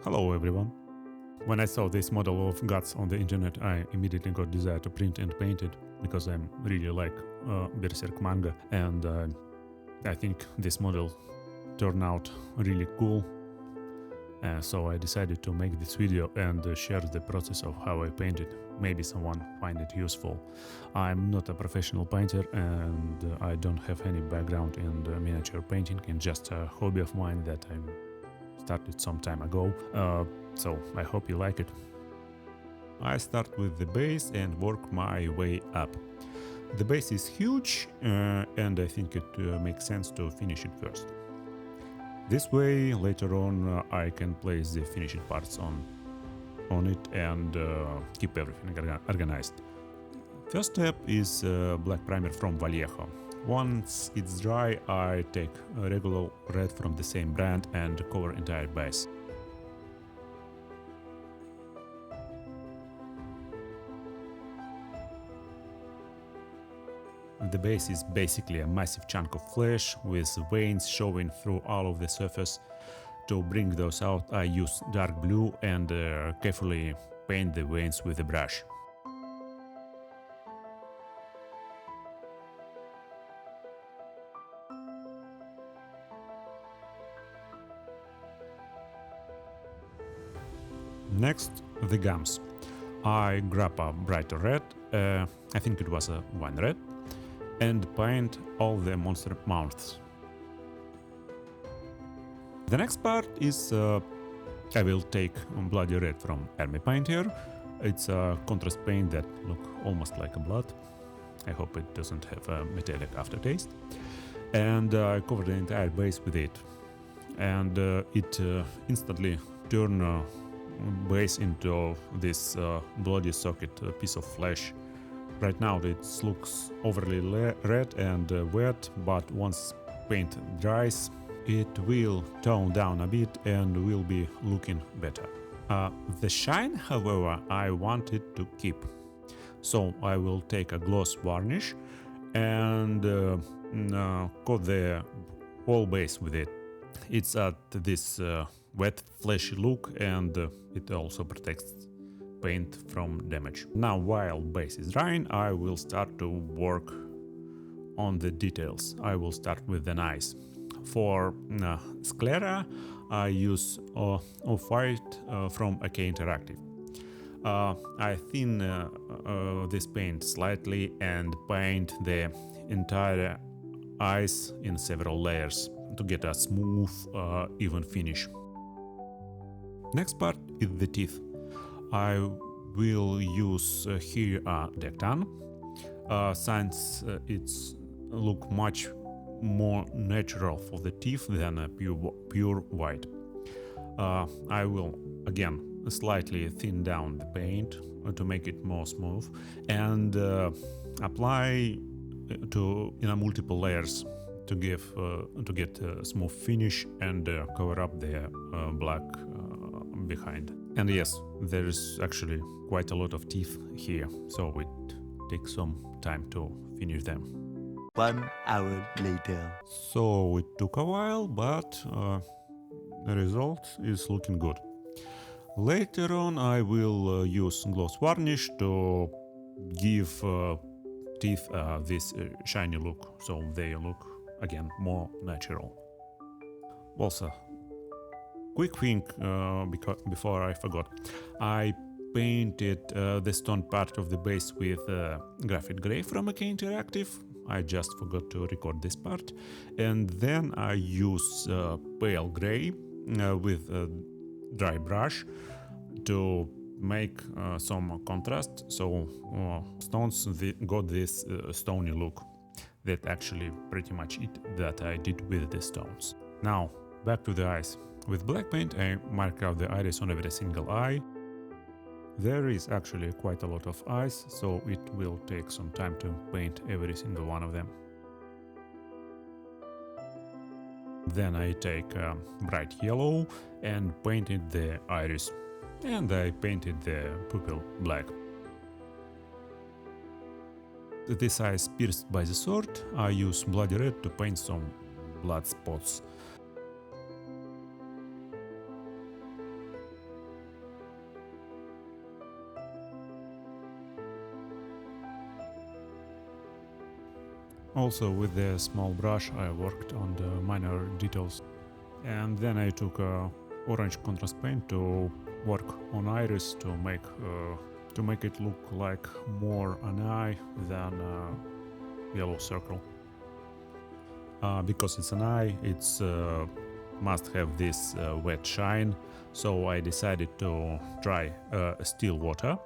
Hello everyone. When I saw this model of guts on the internet, I immediately got desire to print and paint it because I really like Berserk manga, and I think this model turned out really cool. So I decided to make this video and share the process of how I painted. Maybe someone find it useful. I'm not a professional painter and I don't have any background in miniature painting, and just a hobby of mine that I started some time ago. So I hope you like it. I start with the base and work my way up. The base is huge and I think it makes sense to finish it first. This way later on I can place the finishing parts on it and keep everything organized. First step is black primer from Vallejo. Once it's dry, I take a regular red from the same brand and cover entire base. The base is basically a massive chunk of flesh with veins showing through all of the surface. To bring those out, I use dark blue and carefully paint the veins with a brush. Next, the gums. I grab a brighter red, I think it was a wine red, and paint all the monster mouths. The next part is I will take bloody red from Army Paint here. It's a contrast paint that looks almost like a blood. I hope it doesn't have a metallic aftertaste. And I cover the entire base with it. And it instantly turns base into this bloody socket piece of flesh. Right now it looks overly red and wet, but once paint dries it will tone down a bit and will be looking better. The shine, however, I want it to keep. So I will take a gloss varnish and coat the whole base with it. It's at this wet, fleshy look, and it also protects paint from damage. Now, while base is drying, I will start to work on the details. I will start with the eyes. For sclera, I use off-white from AK Interactive. I thin this paint slightly and paint the entire eyes in several layers to get a smooth, even finish. Next part is the teeth. I will use here a Dectan, since it's look much more natural for the teeth than a pure white. I will again slightly thin down the paint to make it more smooth and apply in a multiple layers to get a smooth finish and cover up the black behind. And yes, there is actually quite a lot of teeth here, so it takes some time to finish them. 1 hour later. So it took a while, but the result is looking good. Later on I will use gloss varnish to give teeth this shiny look, so they look again more natural. Also, quick thing before I forgot, I painted the stone part of the base with graphite gray from AK Interactive. I just forgot to record this part. And then I use pale gray with a dry brush to make some contrast, so stones got this stony look. That actually pretty much it that I did with the stones. Now back to the eyes. With black paint I mark out the iris on every single eye. There is actually quite a lot of eyes, so it will take some time to paint every single one of them. Then I take bright yellow and painted the iris, and I painted the pupil black. This eye is pierced by the sword. I use bloody red to paint some blood spots. Also with the small brush I worked on the minor details. And then I took orange contrast paint to work on iris to make it look like more an eye than a yellow circle. Because it's an eye, it's must have this wet shine. So I decided to try still water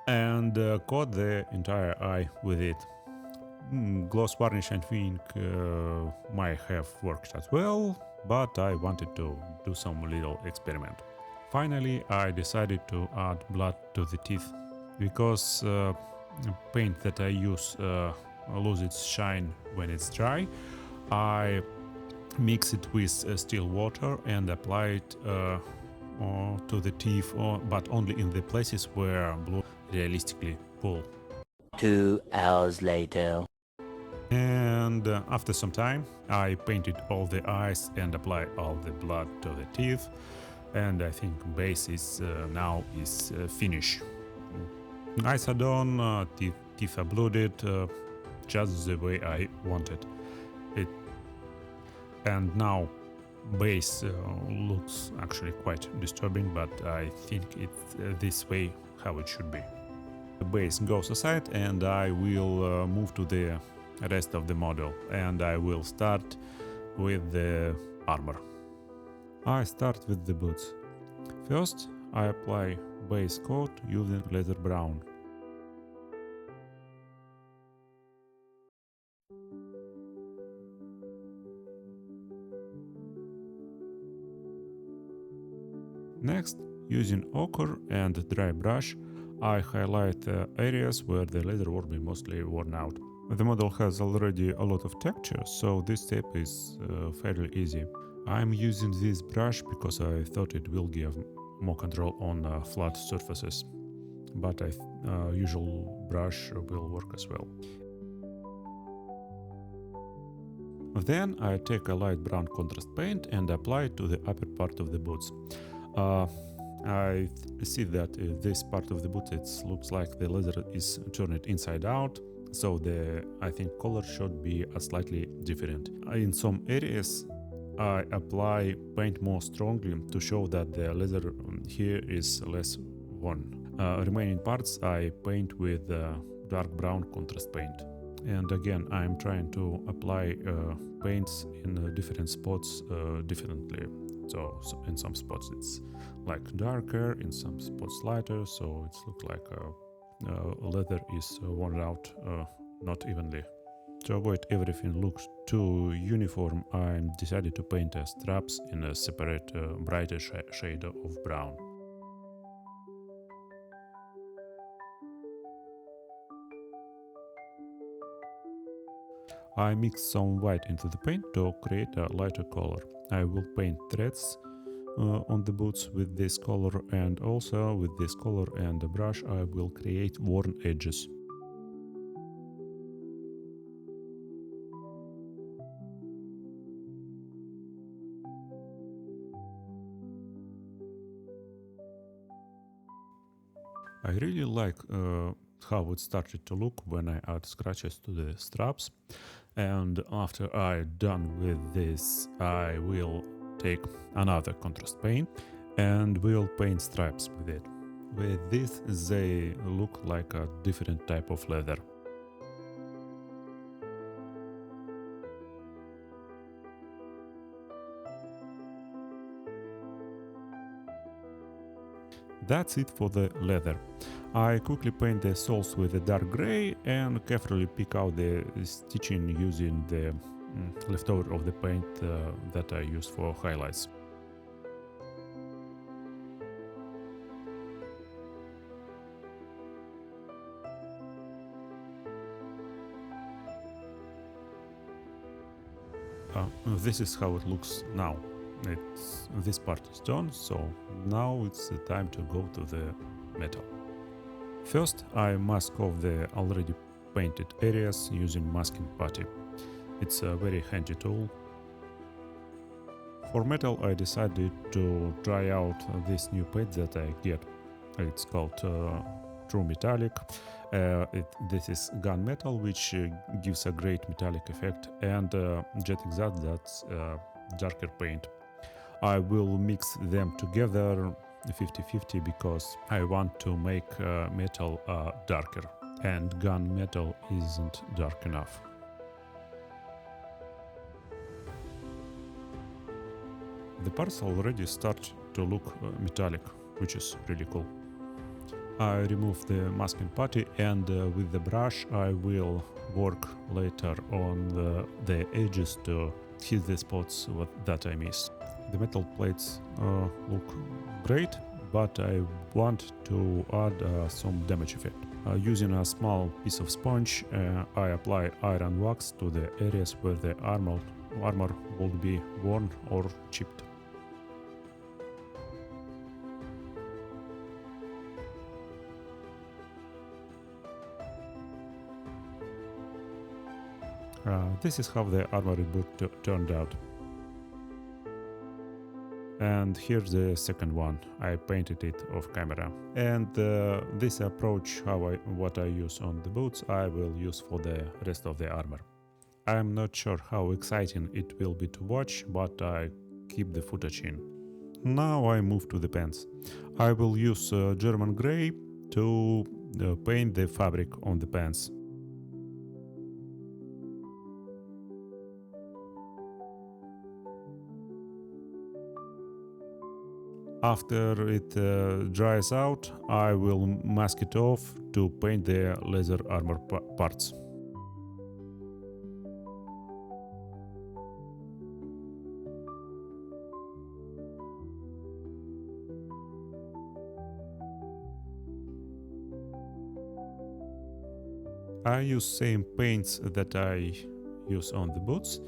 and coat the entire eye with it. Gloss varnish and ink might have worked as well, but I wanted to do some little experiment. Finally, I decided to add blood to the teeth because paint that I use loses its shine when it's dry. I mix it with still water and apply it to the teeth, but only in the places where blue realistically pull. 2 hours later. And after some time, I painted all the eyes and applied all the blood to the teeth. And I think base is now is finished. Eyes are done, teeth are blooded, just the way I wanted it. And now base looks actually quite disturbing, but I think it's this way how it should be. The base goes aside and I will move to the rest of the model, and I will start with the armor. I start with the boots. First, I apply base coat using leather brown. Next, using ochre and dry brush, I highlight the areas where the leather will be mostly worn out. The model has already a lot of texture, so this step is fairly easy. I'm using this brush because I thought it will give more control on flat surfaces, but usual brush will work as well. Then I take a light brown contrast paint and apply it to the upper part of the boots. I see that this part of the boot it looks like the leather is turned inside out, so I think color should be slightly different. In some areas I apply paint more strongly to show that the leather here is less worn. Remaining parts I paint with dark brown contrast paint. And again, I'm trying to apply paints in different spots differently. So in some spots it's like darker, in some spots lighter, so it looks like leather is worn out not evenly. To avoid everything looks too uniform, I decided to paint straps in a separate brighter shade of brown. I mix some white into the paint to create a lighter color. I will paint threads on the boots with this color, and also with this color and the brush I will create worn edges. I really like how it started to look when I add scratches to the straps, and after I'm done with this I will take another contrast paint and will paint stripes with it. With this they look like a different type of leather. That's it for the leather. I quickly paint the soles with a dark gray and carefully pick out the stitching using the leftover of the paint that I used for highlights. This is how it looks now. This part is done, so now it's the time to go to the metal. First, I mask off the already painted areas using masking putty. It's a very handy tool. For metal, I decided to try out this new paint that I get. It's called true metallic. This is gunmetal, which gives a great metallic effect, and jet exhaust, that's darker paint. I will mix them together 50-50 because I want to make metal darker, and gunmetal isn't dark enough. The parts already start to look metallic, which is really cool. I remove the masking putty, and with the brush I will work later on the edges to hit the spots that I missed. The metal plates look great, but I want to add some damage effect. Using a small piece of sponge, I apply iron wax to the areas where the armor would be worn or chipped. This is how the armored boot turned out. And here's the second one. I painted it off camera. And this approach, what I use on the boots, I will use for the rest of the armor. I'm not sure how exciting it will be to watch, but I keep the footage in. Now I move to the pants. I will use German grey to paint the fabric on the pants. After it dries out, I will mask it off to paint the leather armor parts. I use same paints that I use on the boots.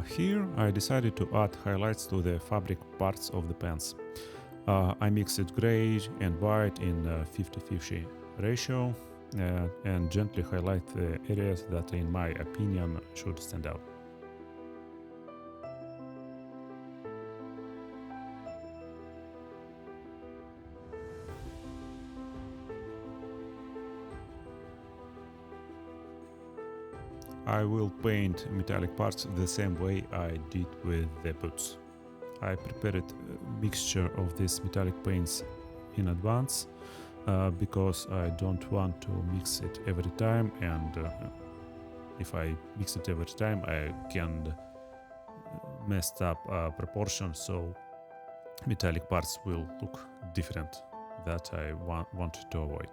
Here I decided to add highlights to the fabric parts of the pants. I mixed gray and white in 50-50 ratio and gently highlight the areas that in my opinion should stand out. I will paint metallic parts the same way I did with the boots. I prepared a mixture of these metallic paints in advance because I don't want to mix it every time, and if I mix it every time I can mess up proportions, so metallic parts will look different. That I want to avoid.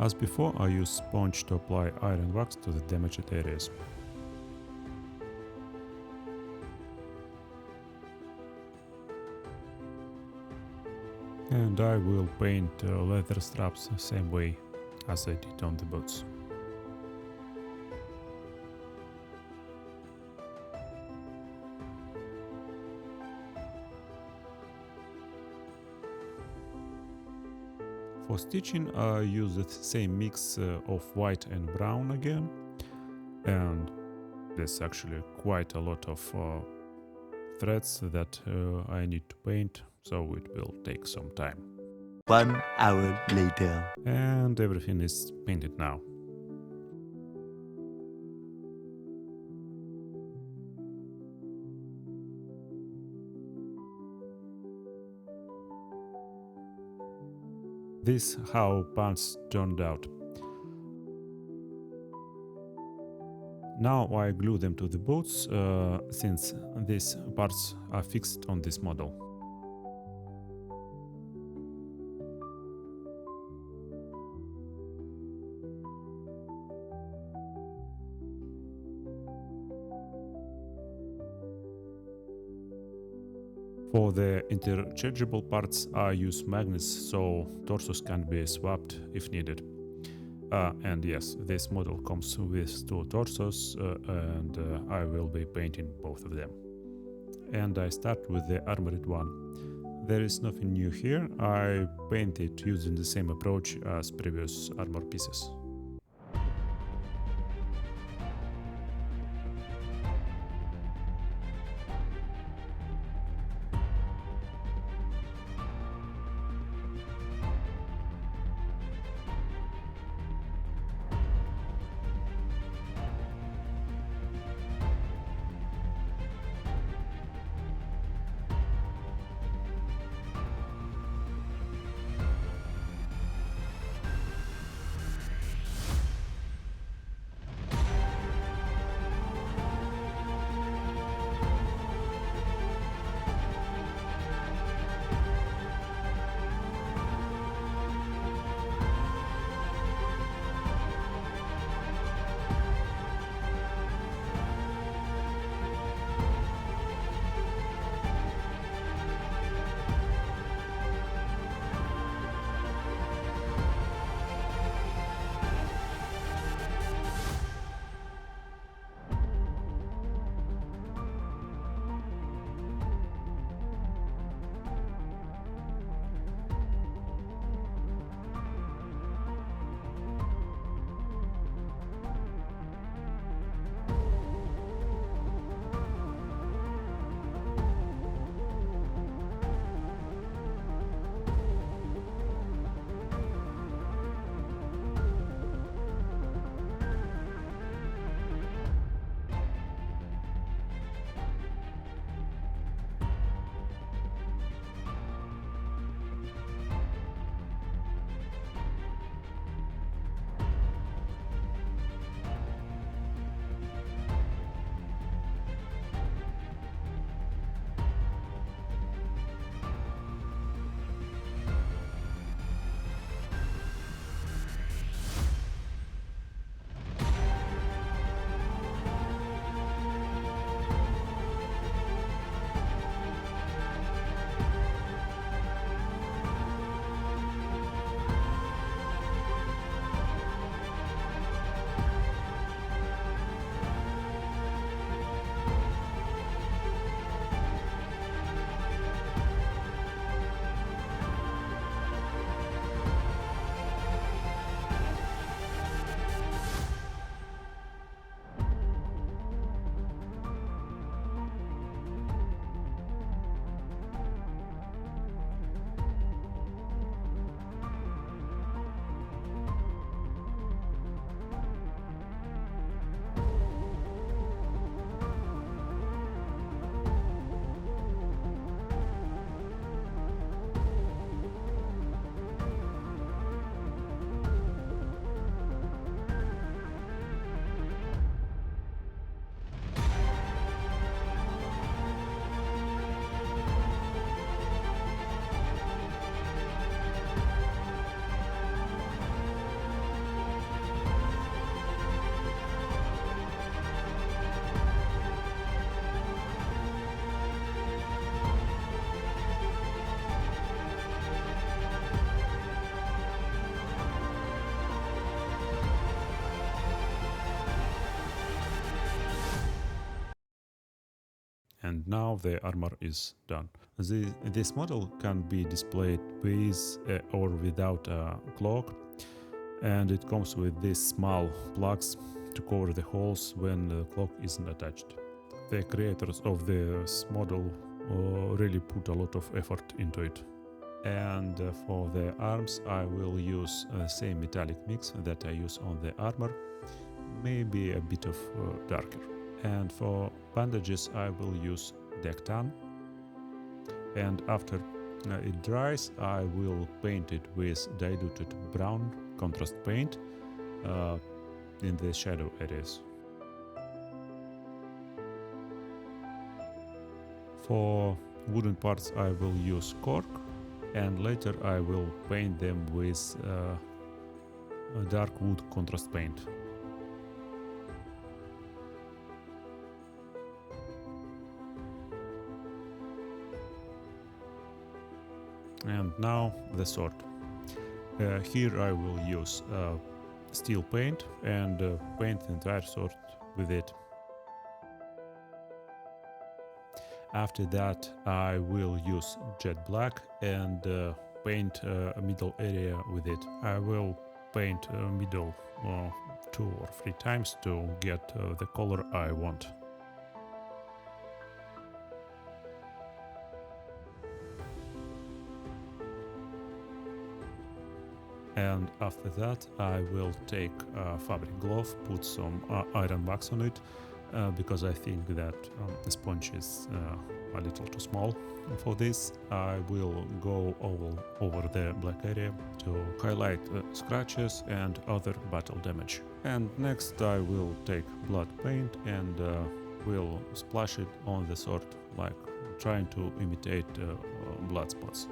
As before, I use sponge to apply iron wax to the damaged areas. And I will paint leather straps the same way as I did on the boots. For stitching, I use the same mix of white and brown again, and there's actually quite a lot of threads that I need to paint, so it will take some time. 1 hour later. And everything is painted now. This how pants turned out. Now I glue them to the boots since these parts are fixed on this model. For the interchangeable parts, I use magnets so torsos can be swapped if needed. And yes, this model comes with 2 torsos and I will be painting both of them. And I start with the armored one. There is nothing new here, I paint it using the same approach as previous armor pieces. And now the armor is done. This model can be displayed with or without a clock, and it comes with these small plugs to cover the holes when the clock isn't attached. The creators of this model really put a lot of effort into it. And for the arms I will use the same metallic mix that I use on the armor, maybe a bit of darker. And for bandages I will use Dectan, and after it dries I will paint it with diluted brown contrast paint in the shadow areas. For wooden parts I will use cork, and later I will paint them with a dark wood contrast paint. And now the sword. Here I will use steel paint and paint the entire sword with it. After that I will use jet black and paint a middle area with it. I will paint middle 2 or 3 times to get the color I want. And after that I will take a fabric glove, put some iron wax on it, because I think that the sponge is a little too small. For this I will go over the black area to highlight scratches and other battle damage. And next I will take blood paint and will splash it on the sword, like trying to imitate blood spots.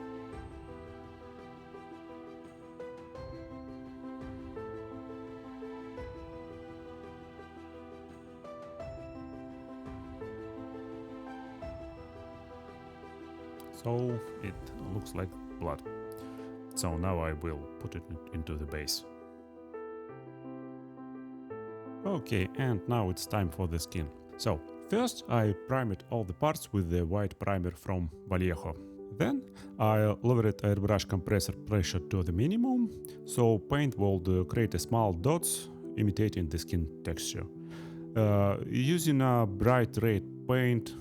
So it looks like blood. So now I will put it into the base. Okay, and now it's time for the skin. So first I primed all the parts with the white primer from Vallejo. Then I lowered airbrush compressor pressure to the minimum, so paint would create small dots imitating the skin texture. Using a bright red paint,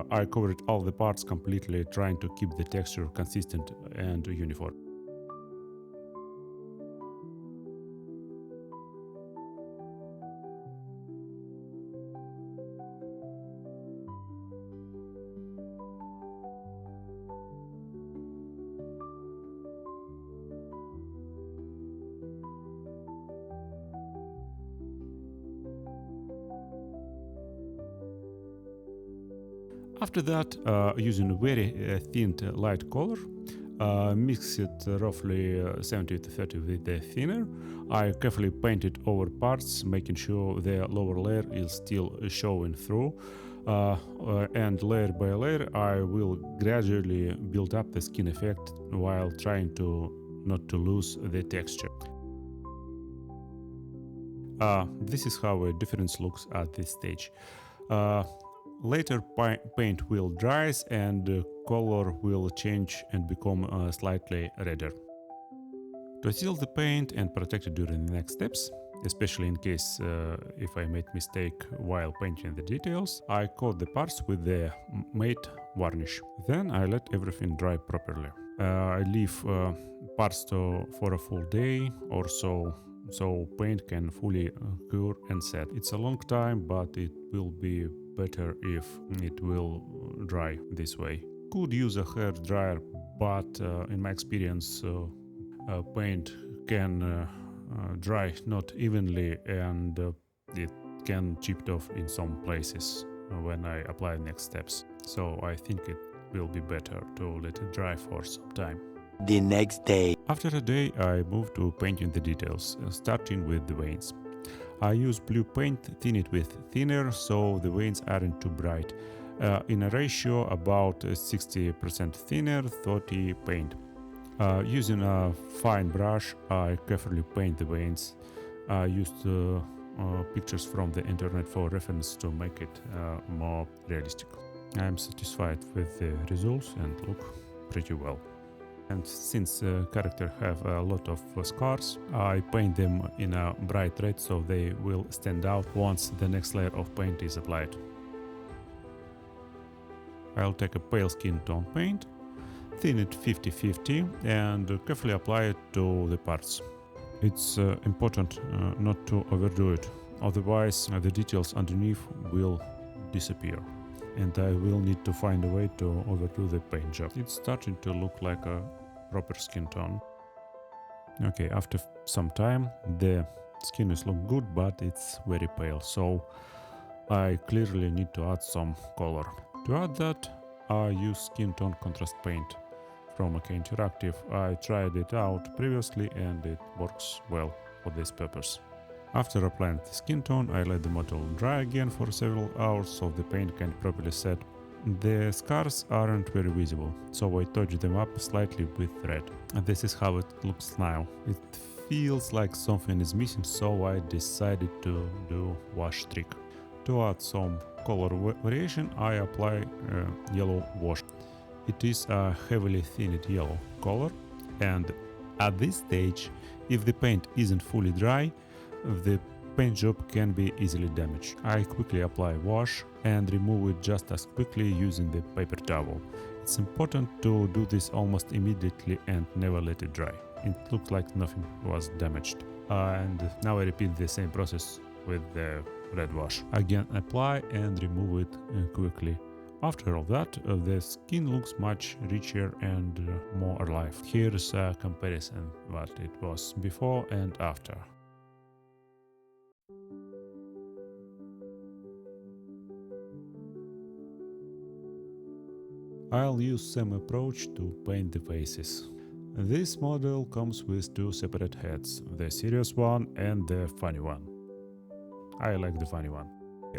I covered all the parts completely, trying to keep the texture consistent and uniform. After that, using a very thin light color, mix it roughly 70 to 30 with the thinner. I carefully painted over parts, making sure the lower layer is still showing through. And layer by layer, I will gradually build up the skin effect while trying not to lose the texture. This is how a difference looks at this stage. Later paint will dry and the color will change and become slightly redder. To seal the paint and protect it during the next steps, especially in case if I made mistake while painting the details, I coat the parts with the matte varnish. Then I let everything dry properly. I leave parts for a full day or so paint can fully cure and set. It's a long time, but it will be better if it will dry this way. Could use a hair dryer, but in my experience paint can dry not evenly and it can chip off in some places when I apply next steps. So I think it will be better to let it dry for some time. The next day. After a day I moved to painting the details, starting with the veins. I use blue paint, thin it with thinner, so the veins aren't too bright. In a ratio about 60% thinner, 30 paint. Using a fine brush, I carefully paint the veins. I used pictures from the internet for reference to make it more realistic. I am satisfied with the results and look pretty well. And since character have a lot of scars, I paint them in a bright red so they will stand out once the next layer of paint is applied. I'll take a pale skin tone paint, thin it 50-50 and carefully apply it to the parts. It's important not to overdo it, otherwise the details underneath will disappear. And I will need to find a way to overdo the paint job. It's starting to look like a proper skin tone. Okay, after some time the skin is look good, but it's very pale, so I clearly need to add some color. To add that, I use skin tone contrast paint from OK Interactive. I tried it out previously and it works well for this purpose. After applying the skin tone, I let the model dry again for several hours so the paint can properly set. The scars aren't very visible, so I touch them up slightly with red. And this is how it looks now. It feels like something is missing, so I decided to do wash trick. To add some color variation, I apply yellow wash. It is a heavily thinned yellow color, and at this stage, if the paint isn't fully dry, the paint job can be easily damaged. I quickly apply wash and remove it just as quickly using the paper towel. It's important to do this almost immediately and never let it dry. It looks like nothing was damaged. And now I repeat the same process with the red wash. Again apply and remove it quickly. After all that, the skin looks much richer and more alive. Here's a comparison what it was before and after. I'll use same approach to paint the faces. This model comes with two separate heads, the serious one and the funny one. I like the funny one.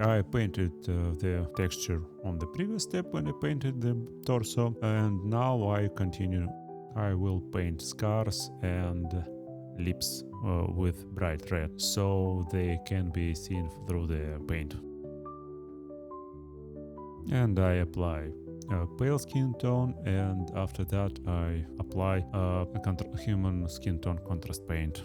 I painted the texture on the previous step when I painted the torso, and now I continue. I will paint scars and lips with bright red, so they can be seen through the paint. And I apply a pale skin tone, and after that I apply a human skin tone contrast paint.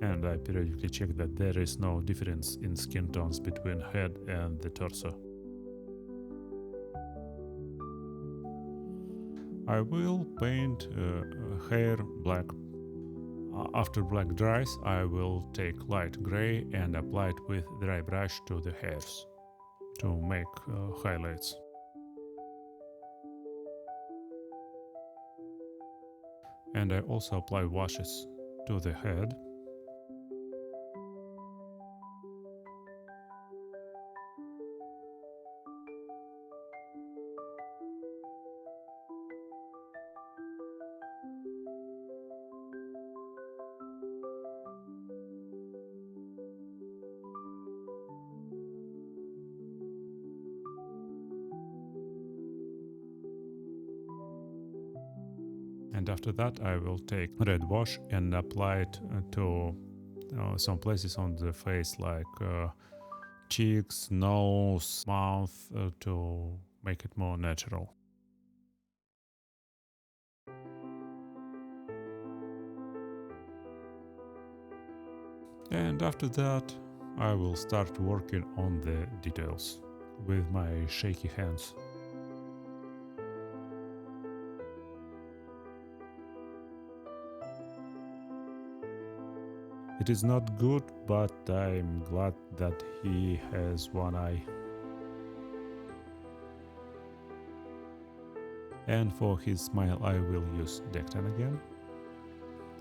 And I periodically check that there is no difference in skin tones between head and the torso. I will paint hair black. After black dries, I will take light gray and apply it with dry brush to the hairs to make highlights. And I also apply washes to the head. And after that I will take red wash and apply it to some places on the face like cheeks, nose, mouth to make it more natural. And after that I will start working on the details with my shaky hands. It is not good, but I'm glad that he has one eye. And for his smile I will use Dectan again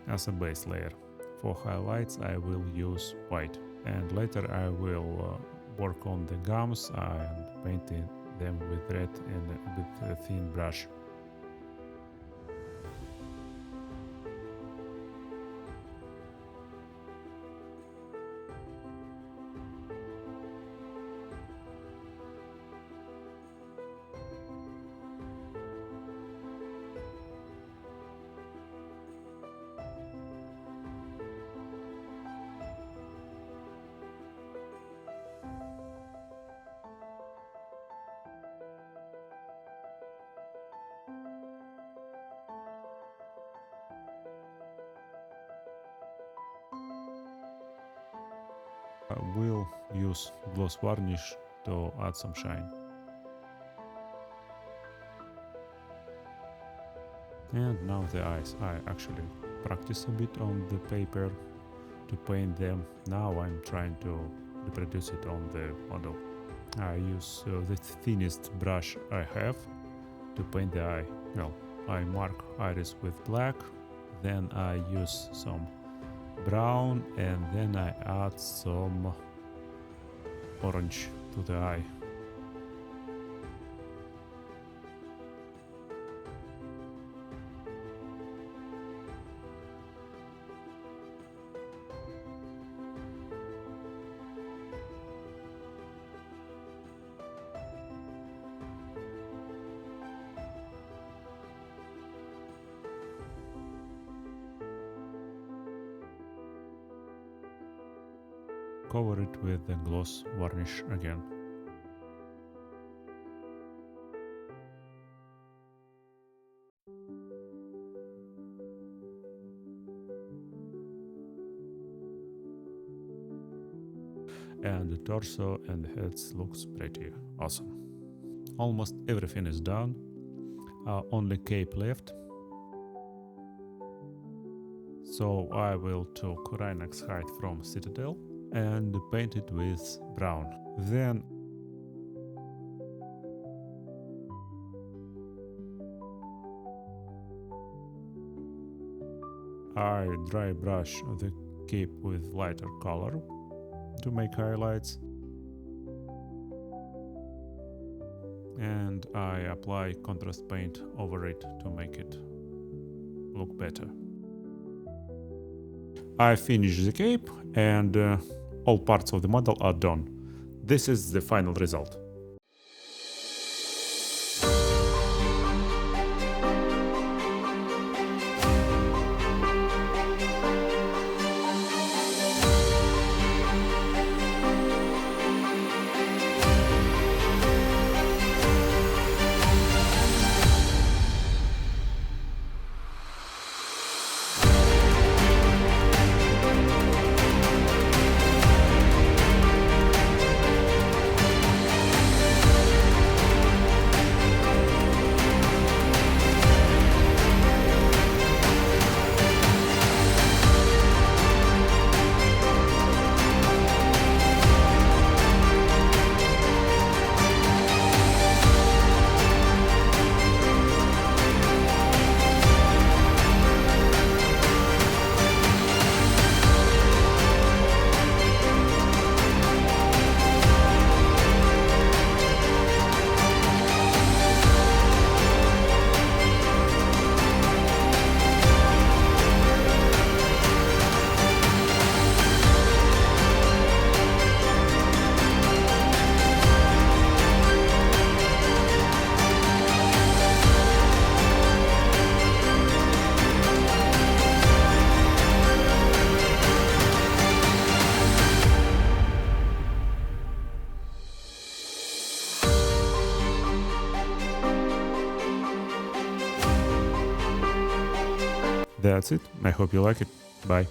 as a base layer. For highlights I will use white, and later I will work on the gums and painting them with red and with a thin brush. We'll use gloss varnish to add some shine. And now the eyes. I actually practice a bit on the paper to paint them. Now I'm trying to reproduce it on the model. I use the thinnest brush I have to paint the eye. Well, I mark iris with black, then I use some brown, and then I add some orange to the eye. Cover it with the gloss varnish again. And the torso and the heads looks pretty awesome. Almost everything is done. Only cape left. So I will took Rhinox hide from Citadel and paint it with brown. Then I dry brush the cape with lighter color to make highlights. And I apply contrast paint over it to make it look better. I finished the cape and all parts of the model are done. This is the final result. That's it. I hope you like it. Bye.